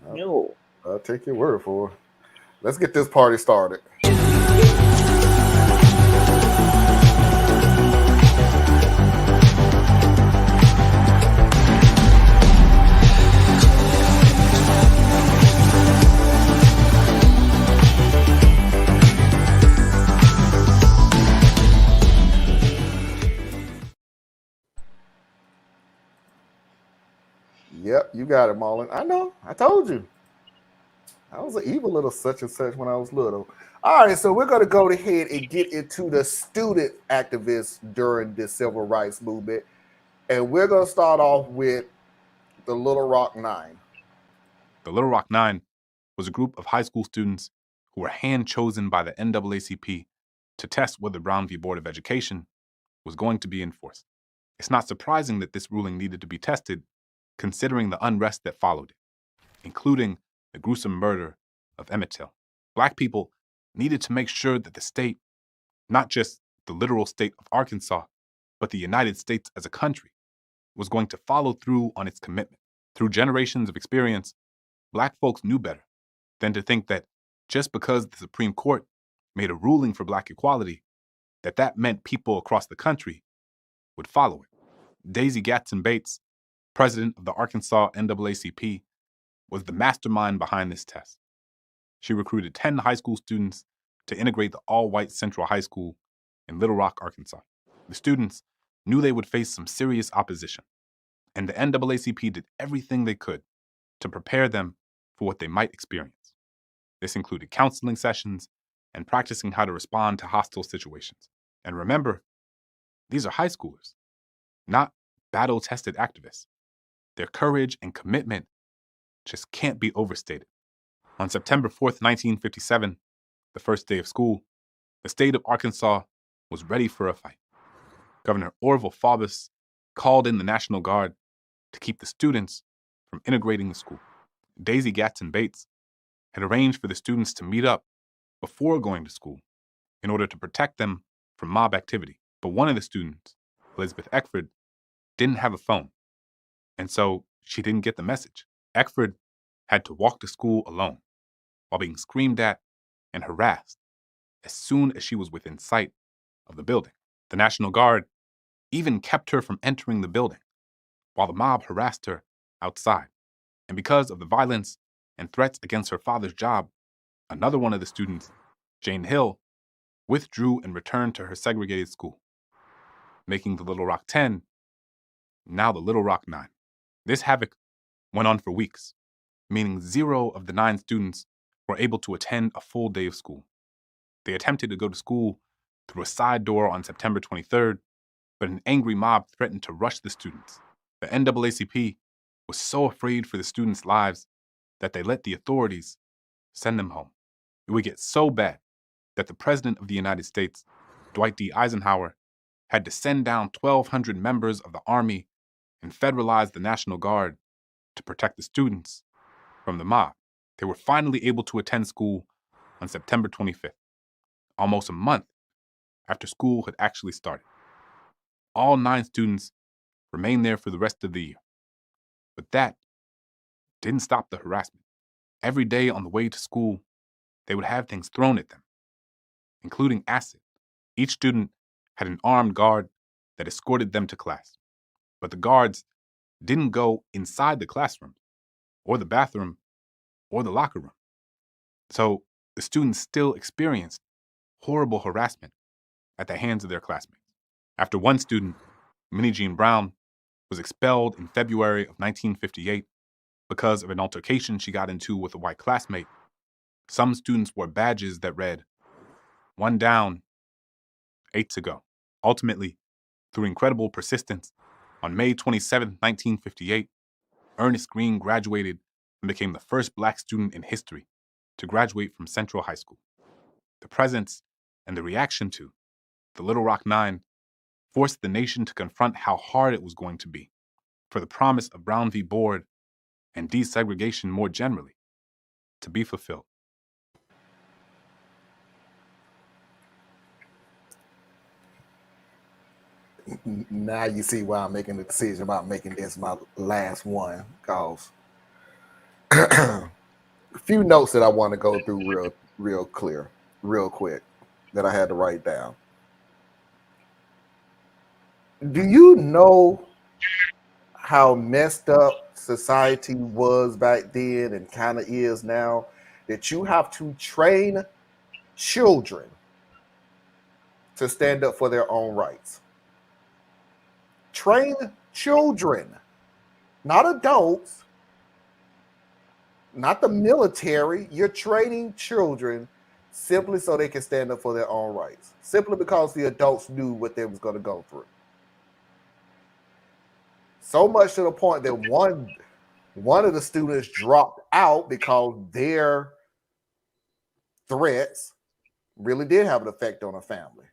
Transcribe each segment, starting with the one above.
No. I'll take your word for it. Let's get this party started. Yep, you got it, Marlon. I know. I told you. I was an evil little such and such when I was little. All right, so we're going to go ahead and get into the student activists during the civil rights movement. And we're going to start off with the Little Rock Nine. The Little Rock Nine was a group of high school students who were hand-chosen by the NAACP to test whether Brown v. Board of Education was going to be enforced. It's not surprising that this ruling needed to be tested, considering the unrest that followed it, including the gruesome murder of Emmett Till. Black people needed to make sure that the state, not just the literal state of Arkansas, but the United States as a country, was going to follow through on its commitment. Through generations of experience, Black folks knew better than to think that just because the Supreme Court made a ruling for Black equality, that meant people across the country would follow it. Daisy Gatson Bates, president of the Arkansas NAACP, was the mastermind behind this test. She recruited 10 high school students to integrate the all-white Central High School in Little Rock, Arkansas. The students knew they would face some serious opposition, and the NAACP did everything they could to prepare them for what they might experience. This included counseling sessions and practicing how to respond to hostile situations. And remember, these are high schoolers, not battle-tested activists. Their courage and commitment just can't be overstated. On September 4th, 1957, the first day of school, the state of Arkansas was ready for a fight. Governor Orville Faubus called in the National Guard to keep the students from integrating the school. Daisy Gatson Bates had arranged for the students to meet up before going to school in order to protect them from mob activity. But one of the students, Elizabeth Eckford, didn't have a phone, and so she didn't get the message. Eckford had to walk to school alone while being screamed at and harassed as soon as she was within sight of the building. The National Guard even kept her from entering the building while the mob harassed her outside. And because of the violence and threats against her father's job, another one of the students, Jane Hill, withdrew and returned to her segregated school, making the Little Rock 10 now the Little Rock 9. This havoc went on for weeks, meaning 0 of the 9 students were able to attend a full day of school. They attempted to go to school through a side door on September 23rd, but an angry mob threatened to rush the students. The NAACP was so afraid for the students' lives that they let the authorities send them home. It would get so bad that the President of the United States, Dwight D. Eisenhower, had to send down 1,200 members of the Army and federalize the National Guard to protect the students from the mob. They were finally able to attend school on September 25th, almost a month after school had actually started. All 9 students remained there for the rest of the year. But that didn't stop the harassment. Every day on the way to school, they would have things thrown at them, including acid. Each student had an armed guard that escorted them to class. But the guards didn't go inside the classroom, or the bathroom, or the locker room. So the students still experienced horrible harassment at the hands of their classmates. After one student, Minnie Jean Brown, was expelled in February of 1958 because of an altercation she got into with a white classmate, some students wore badges that read, "1 down, 8 to go." Ultimately, through incredible persistence, on May 27, 1958, Ernest Green graduated and became the first Black student in history to graduate from Central High School. The presence and the reaction to the Little Rock 9 forced the nation to confront how hard it was going to be for the promise of Brown v. Board and desegregation more generally to be fulfilled. Now you see why I'm making the decision about making this my last one, because Few notes that I want to go through real quick that I had to write down. Do you know how messed up society was back then and kind of is now, that you have to train children to stand up for their own rights? Train children, not adults, not the military. You're training children simply so they can stand up for their own rights, simply because the adults knew what they was going to go through. So much to the point that one of the students dropped out because their threats really did have an effect on a family.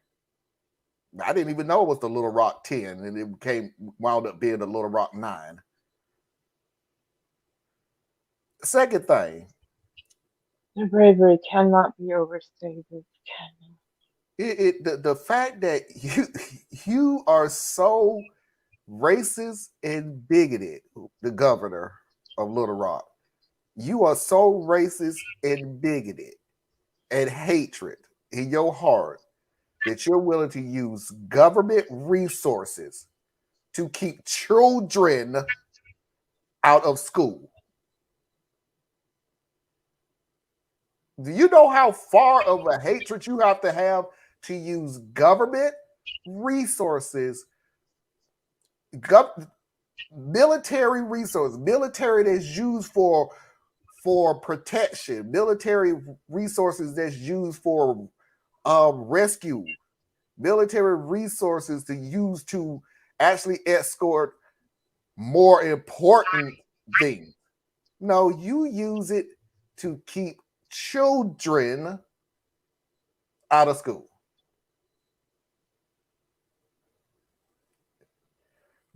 I didn't even know it was the Little Rock 10, and it wound up being the Little Rock 9. Second thing, The bravery cannot be overstated. the fact that you are so racist and bigoted, the governor of Little Rock. You are so racist and bigoted and hatred in your heart that you're willing to use government resources to keep children out of school. Do you know how far of a hatred you have to use government resources, military resources, military that's used for protection, military resources that's used for rescue, military resources to use to actually escort more important things? No, you use it to keep children out of school.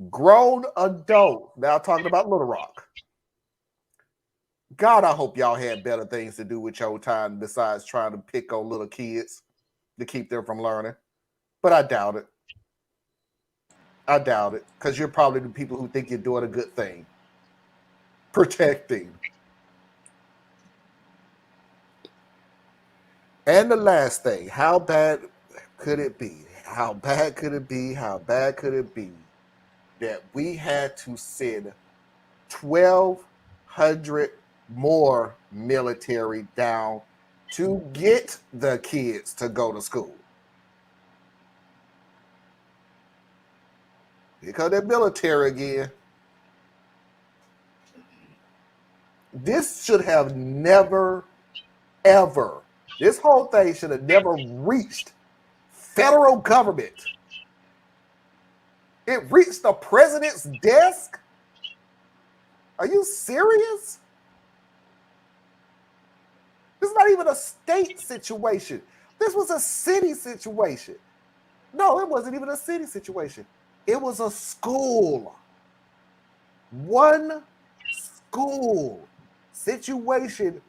Grown adults, now talking about Little Rock. God, I hope y'all had better things to do with your time besides trying to pick on little kids to keep them from learning. But I doubt it. I doubt it, because you're probably the people who think you're doing a good thing. Protecting. And the last thing, how bad could it be? How bad could it be? How bad could it be that we had to send 1,200 more military down to get the kids to go to school? Because they're military again. This should have never, ever, this whole thing should have never reached federal government. It reached the president's desk? Are you serious? This is not even a state situation. This was a city situation. No, it wasn't even a city situation. It was a school. One school situation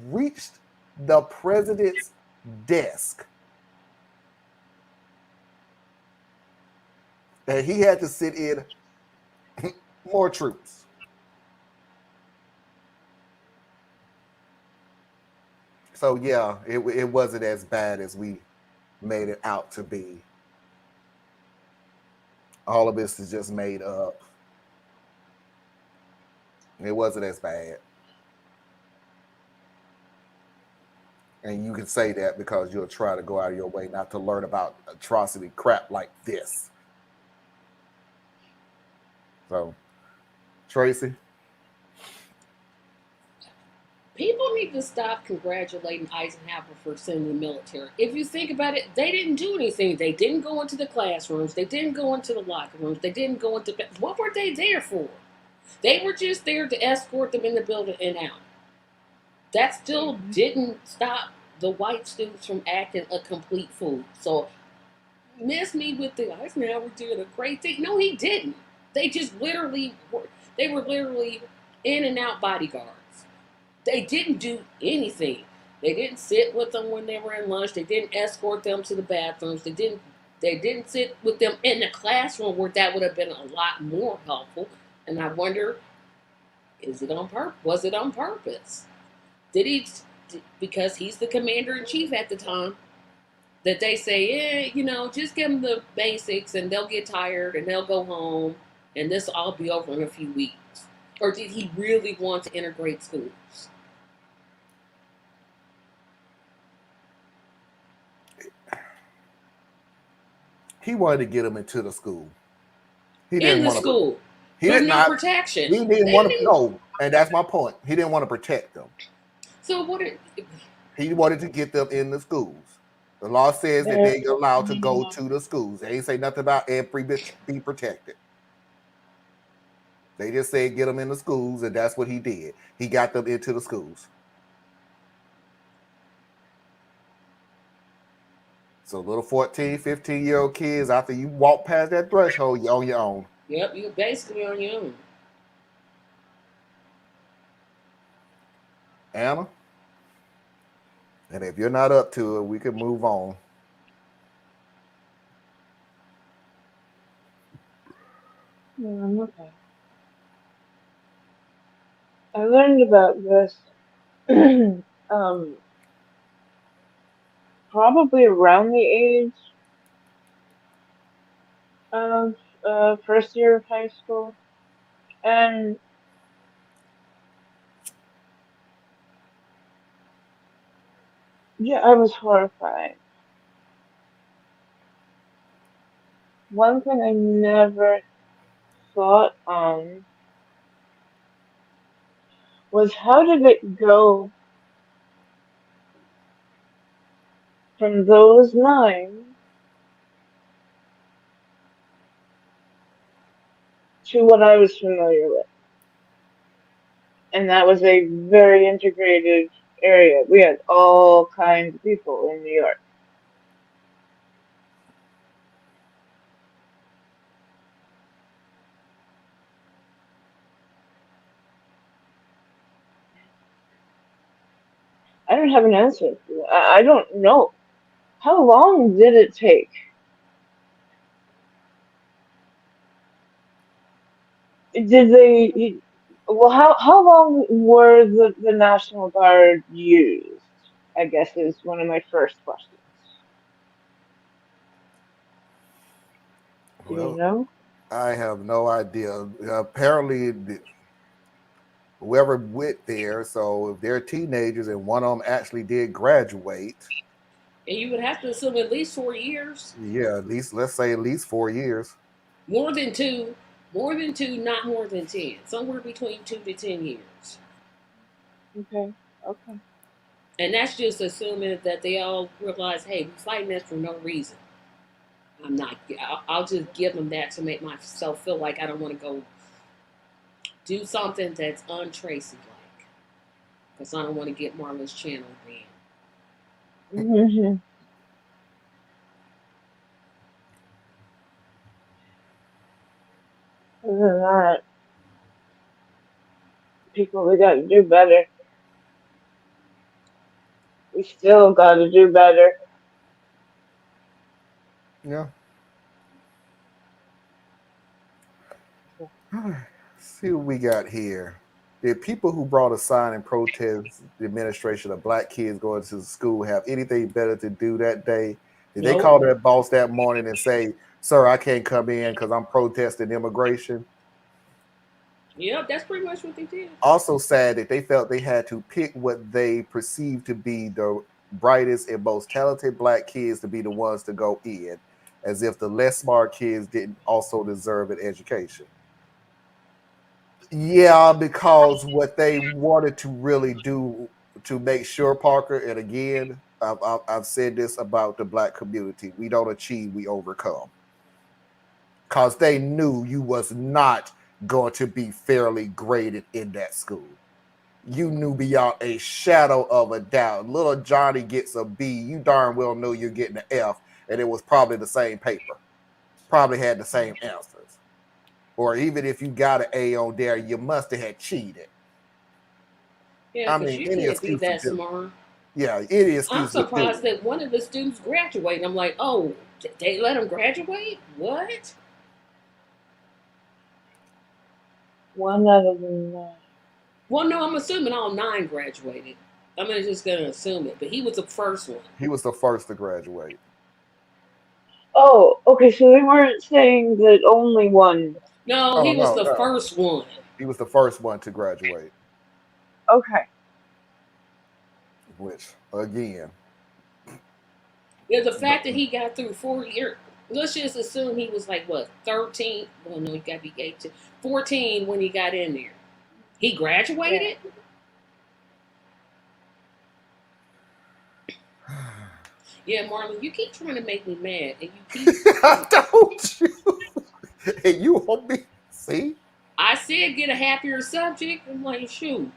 reached the president's desk. And he had to sit in more troops. So yeah, it wasn't as bad as we made it out to be. All of this is just made up. It wasn't as bad. And you can say that because you'll try to go out of your way not to learn about atrocity crap like this. So, Tracy? People need to stop congratulating Eisenhower for sending the military. If you think about it, they didn't do anything. They didn't go into the classrooms. They didn't go into the locker rooms. They didn't go into... What were they there for? They were just there to escort them in the building and out. That still didn't stop the white students from acting a complete fool. So, miss me with the Eisenhower did a great thing. No, he didn't. They just literally were in and out bodyguards. They didn't do anything. They didn't sit with them when they were in lunch. They didn't escort them to the bathrooms. They didn't sit with them in the classroom, where that would have been a lot more helpful. And I wonder, was it on purpose? Did he, because he's the commander in chief at the time, that they say, just give them the basics and they'll get tired and they'll go home and this will all be over in a few weeks? Or did he really want to integrate schools? He wanted to get them into the school. He In didn't the want to. school. He With did no not. protection. He didn't They want to. didn't. No, and that's my point. He didn't want to protect them. So what? He wanted to get them in the schools. The law says that There, they're allowed to go to the schools. They ain't say nothing about every bitch be protected. They just said get them in the schools, and that's what he did. He got them into the schools. So little 14, 15-year-old kids, after you walk past that threshold, you're on your own. Yep, you're basically on your own. Anna? And if you're not up to it, we can move on. okay. I learned about this probably around the age of first year of high school, and yeah, I was horrified. One thing I never thought on was how did it go from those 9 to what I was familiar with? And that was a very integrated area. We had all kinds of people in New York. I don't have an answer for that. I don't know. How long did it take? Did they? Well, how long were the National Guard used? I guess is one of my first questions. Do you Well, know? I have no idea. Apparently, whoever went there, so if they're teenagers and one of them actually did graduate, And you would have to assume at least 4 years. yeah, at least let's say at least 4 years. More than two. More than two, not more than 10. Somewhere between 2 to 10 years. Okay. Okay. And that's just assuming that they all realize, hey, we're fighting this for no reason. I'm not. I'll just give them that to make myself feel like I don't want to go do something that's untracy like, because I don't want to get Marla's channel banned. Mm-hmm. Other than that, people, we got to do better. We still got to do better. Yeah. See what we got here. Did people who brought a sign and protest the administration of black kids going to school have anything better to do that day? Did they Nope. call their boss that morning and say, "Sir, I can't come in because I'm protesting immigration"? Yep, that's pretty much what they did. Also sad that they felt they had to pick what they perceived to be the brightest and most talented black kids to be the ones to go in, as if the less smart kids didn't also deserve an education. Yeah, because what they wanted to really do to make sure, Parker, and again, I've said this about the black community: we don't achieve, we overcome. Because they knew you was not going to be fairly graded in that school. You knew beyond a shadow of a doubt. Little Johnny gets a B, you darn well know you're getting an F, and it was probably the same paper, probably had the same answers. Or even if you got an A on there, you must have had cheated. Yeah, I because mean, you any can't be excuse would that do. smart. Yeah, any I'm excuse would surprised do. that one of the students graduated. I'm like, oh, they let him graduate? What? One out of the 9. Well, no, I'm assuming all 9 graduated. I'm just gonna assume it, but he was the first one. He was the first to graduate. Oh, okay, so they weren't saying that only one. No, Oh he was no, the no. first one. He was the first one to graduate. Okay. Which again, Yeah, the fact that he got through 4 years. Let's just assume he was like what 13. Well, no, he got to be 18, 14 when he got in there. He graduated. Yeah, Marlon, you keep trying to make me mad, and you keep. I told you. And you want me? See? I said get a happier subject. I'm like, shoot.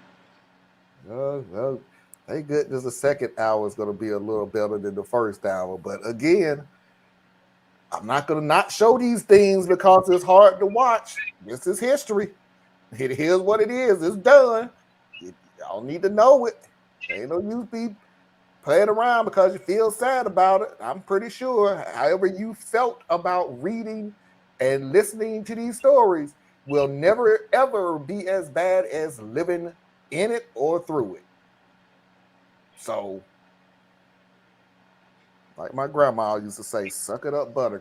Well, thank goodness the second hour is going to be a little better than the first hour. But again, I'm not going to not show these things because it's hard to watch. This is history. It is what it is. It's done. Y'all need to know it. Ain't no use be playing around because you feel sad about it. I'm pretty sure however you felt about reading and listening to these stories will never ever be as bad as living in it or through it. So, like my grandma used to say, suck it up, buttercup.